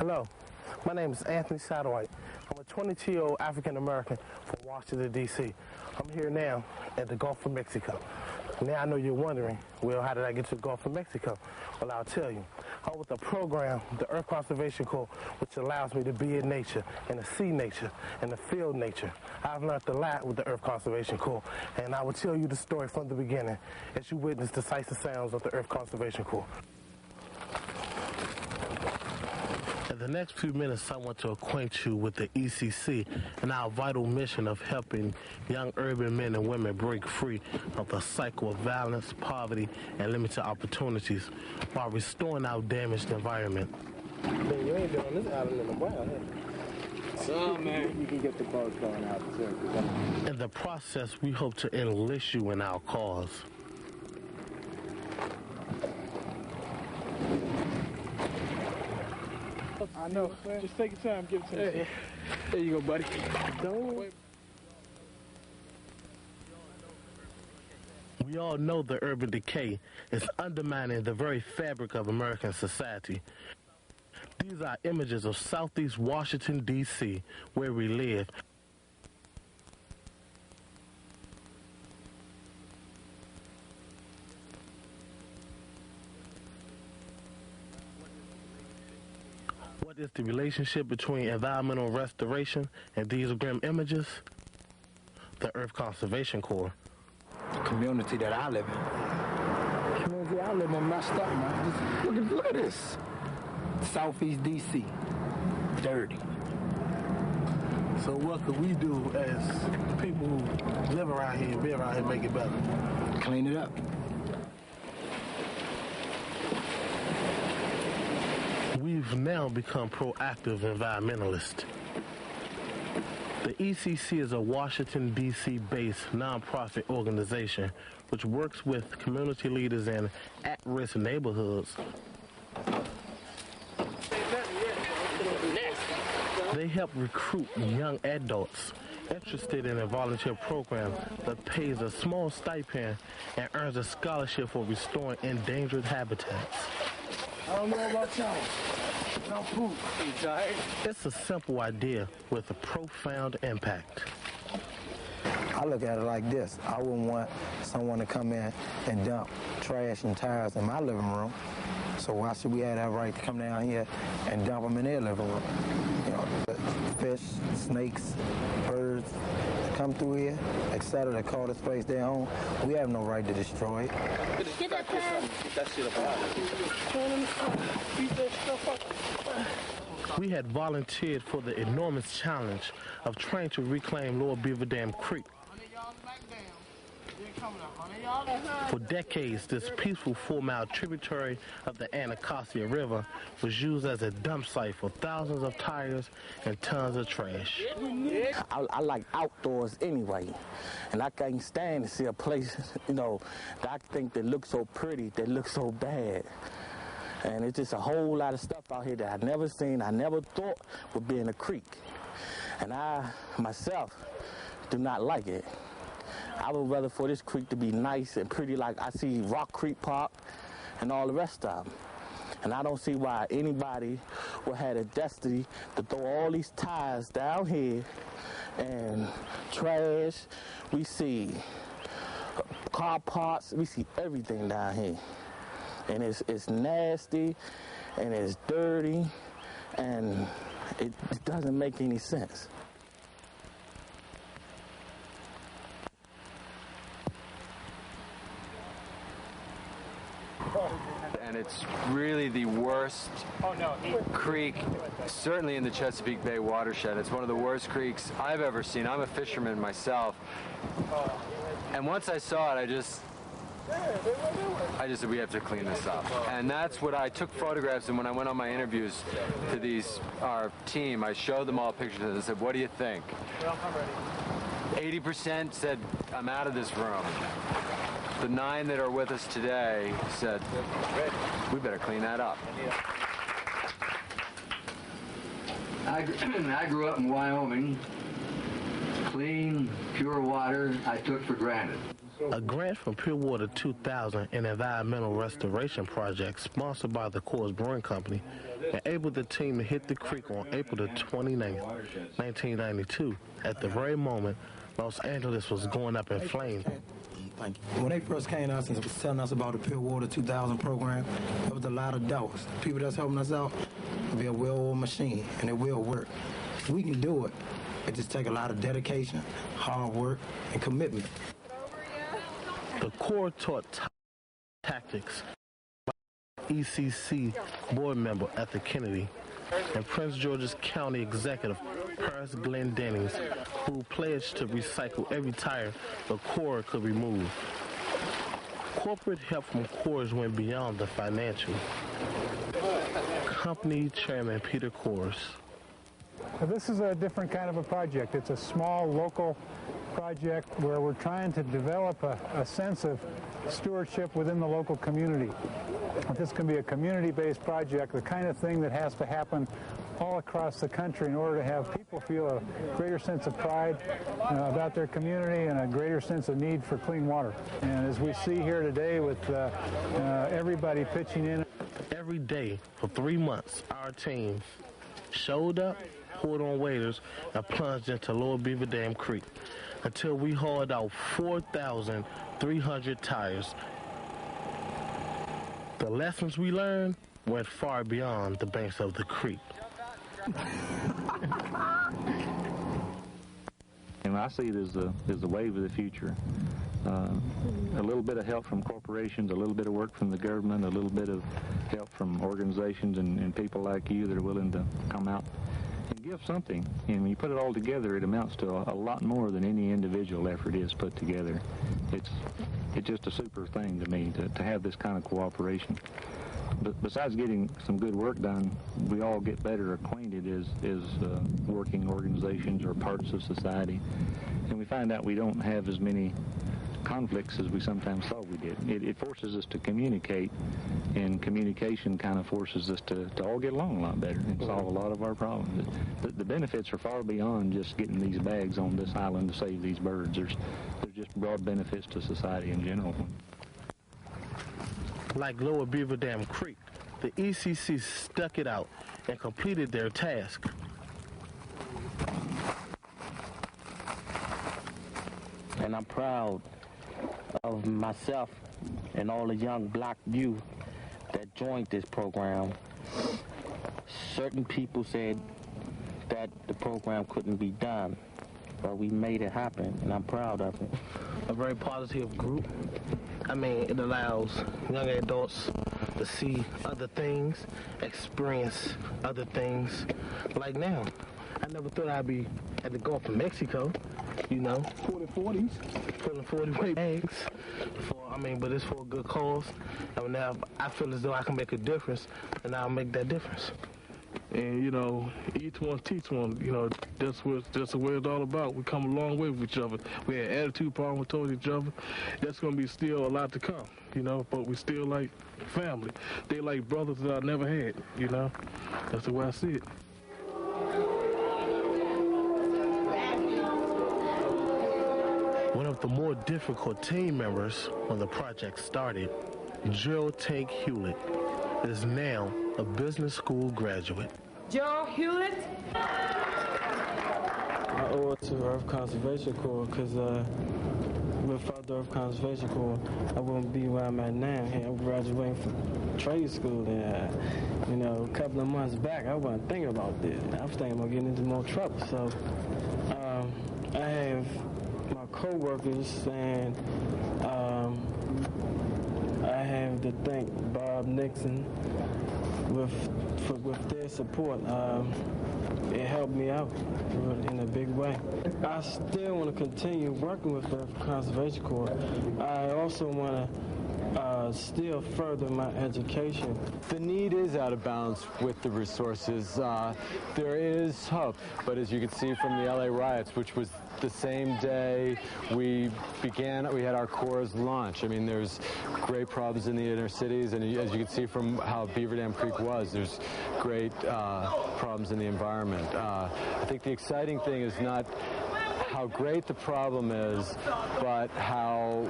Hello, my name is Anthony Satterwhite. I'm a 22-year-old African-American from Washington, D.C. I'm here now at the Gulf of Mexico. Now I know you're wondering, well, how did I get to the Gulf of Mexico? Well, I'll tell you. I'm with a program, the Earth Conservation Corps, which allows me to be in nature, and to see nature, and to feel nature. I've learned a lot with the Earth Conservation Corps, and I will tell you the story from the beginning as you witness the sights and sounds of the Earth Conservation Corps. In the next few minutes, I want to acquaint you with the ECC and our vital mission of helping young urban men and women break free of the cycle of violence, poverty, and limited opportunities while restoring our damaged environment. Man, you ain't been on this island in a while, have you? Oh, man. You can get the boats going out, too. In the process, we hope to enlist you in our cause. I know. Just take your time, give it to me. Hey. There you go, buddy. Don't. We all know the urban decay is undermining the very fabric of American society. These are images of Southeast Washington, D.C., where we live. What is the relationship between environmental restoration and these grim images? The Earth Conservation Corps. The community that I live in. The community I live in messed up, man. Look at this. Southeast D.C. Dirty. So what could we do as the people who live around here and be around here make it better? Clean it up. We've now become proactive environmentalists. The ECC is a Washington, D.C. based nonprofit organization which works with community leaders in at-risk neighborhoods. They help recruit young adults interested in a volunteer program that pays a small stipend and earns a scholarship for restoring endangered habitats. I don't know about y'all. No food. You tired? It's a simple idea with a profound impact. I look at it like this. I wouldn't want someone to come in and dump trash and tires in my living room. So why should we have that right to come down here and dump them in their living room? You know, fish, snakes, birds come through here, etc. They call the space their own. We have no right to destroy it. Get that shit up out of here. We had volunteered for the enormous challenge of trying to reclaim Lower Beaver Dam Creek. For decades, this peaceful 4-mile tributary of the Anacostia River was used as a dump site for thousands of tires and tons of trash. I like outdoors anyway, and I can't stand to see a place, you know, that I think that looks so pretty, that looks so bad. And it's just a whole lot of stuff out here that I've never seen, I never thought would be in a creek. And I, myself, do not like it. I would rather for this creek to be nice and pretty like I see Rock Creek Park and all the rest of them. And I don't see why anybody would have the destiny to throw all these tires down here and trash. We see car parts, we see everything down here. And it's nasty and it's dirty and it doesn't make any sense. And it's really the worst creek, certainly in the Chesapeake Bay watershed. It's one of the worst creeks I've ever seen. I'm a fisherman myself. And once I saw it, I just said, we have to clean this up. And that's what I took photographs, and when I went on my interviews to our team, I showed them all pictures and I said, what do you think? 80% said, I'm out of this room. The 9 that are with us today said, we better clean that up. I grew up in Wyoming. Clean, pure water I took for granted. A grant from Pure Water 2000, an environmental restoration project sponsored by the Coors Brewing Company, enabled the team to hit the creek on April the 29th, 1992, at the very moment Los Angeles was going up in flames. Thank you. When they first came to us and was telling us about the Pure Water 2000 program, there was a lot of doubts. People that's helping us out, it'll be a well-oiled machine, and it will work. We can do it. It just takes a lot of dedication, hard work, and commitment. The Corps taught tactics. ECC board member at the Kennedy and Prince George's County Executive Paris Glenn Dennings, who pledged to recycle every tire the Corps could remove. Corporate help from Coors went beyond the financial. Company Chairman Peter Coors. This is a different kind of a project. It's a small local project where we're trying to develop a sense of stewardship within the local community. This can be a community-based project, the kind of thing that has to happen all across the country in order to have people feel a greater sense of pride about their community and a greater sense of need for clean water. And as we see here today with everybody pitching in. Every day for 3 months, our team showed up, pulled on waders, and plunged into Lower Beaver Dam Creek until we hauled out 4,300 tires. The lessons we learned went far beyond the banks of the creek. And I see it as the wave of the future. A little bit of help from corporations, a little bit of work from the government, a little bit of help from organizations and people like you that are willing to come out and give something. And when you put it all together, it amounts to a lot more than any individual effort is put together. It's just a super thing to me to have this kind of cooperation. But besides getting some good work done, we all get better acquainted as working organizations or parts of society. And we find out we don't have as many conflicts as we sometimes thought we did. It forces us to communicate, and communication kind of forces us to all get along a lot better and solve a lot of our problems. The benefits are far beyond just getting these bags on this island to save these birds. There's just broad benefits to society in general. Like Lower Beaver Dam Creek, the ECC stuck it out and completed their task. And I'm proud of myself and all the young black youth that joined this program. Certain people said that the program couldn't be done, but we made it happen, and I'm proud of it. A very positive group. I mean, it allows young adults to see other things, experience other things. Like now, I never thought I'd be at the Gulf of Mexico, you know. 40s. Pulling 40-weight bags. But it's for a good cause. And now I feel as though I can make a difference, and I'll make that difference. And, you know, each one teach one, you know, that's what it's all about. We come a long way with each other. We had attitude problems towards each other. That's going to be still a lot to come, you know, but we still like family. They like brothers that I never had, you know. That's the way I see it. One of the more difficult team members when the project started, Joe Tank Hewlett, is now a business school graduate. Joe Hewlett? I owe it to Earth Conservation Corps because without the Earth Conservation Corps, I wouldn't be where I'm at now. I'm graduating from trade school, and you know, a couple of months back, I wasn't thinking about this. I was thinking about getting into more trouble. So I have my co-workers, and I have to thank Bob Nixon with their support. It helped me out in a big way. I still want to continue working with the Conservation Corps. I also want to still further my education. The need is out of balance with the resources. There is hope, but as you can see from the LA riots, which was the same day we had our Corps launch. I mean, there's great problems in the inner cities, and as you can see from how Beaver Dam Creek was, there's great problems in the environment. I think the exciting thing is not how great the problem is, but how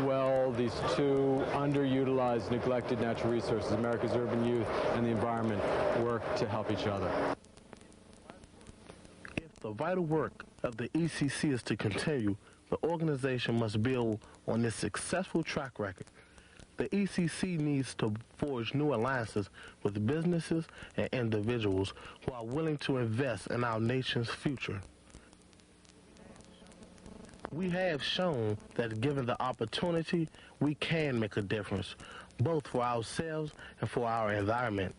well these two underutilized, neglected natural resources, America's urban youth and the environment, work to help each other. If the vital work of the ECC is to continue, the organization must build on this successful track record. The ECC needs to forge new alliances with businesses and individuals who are willing to invest in our nation's future. We have shown that given the opportunity, we can make a difference, both for ourselves and for our environment.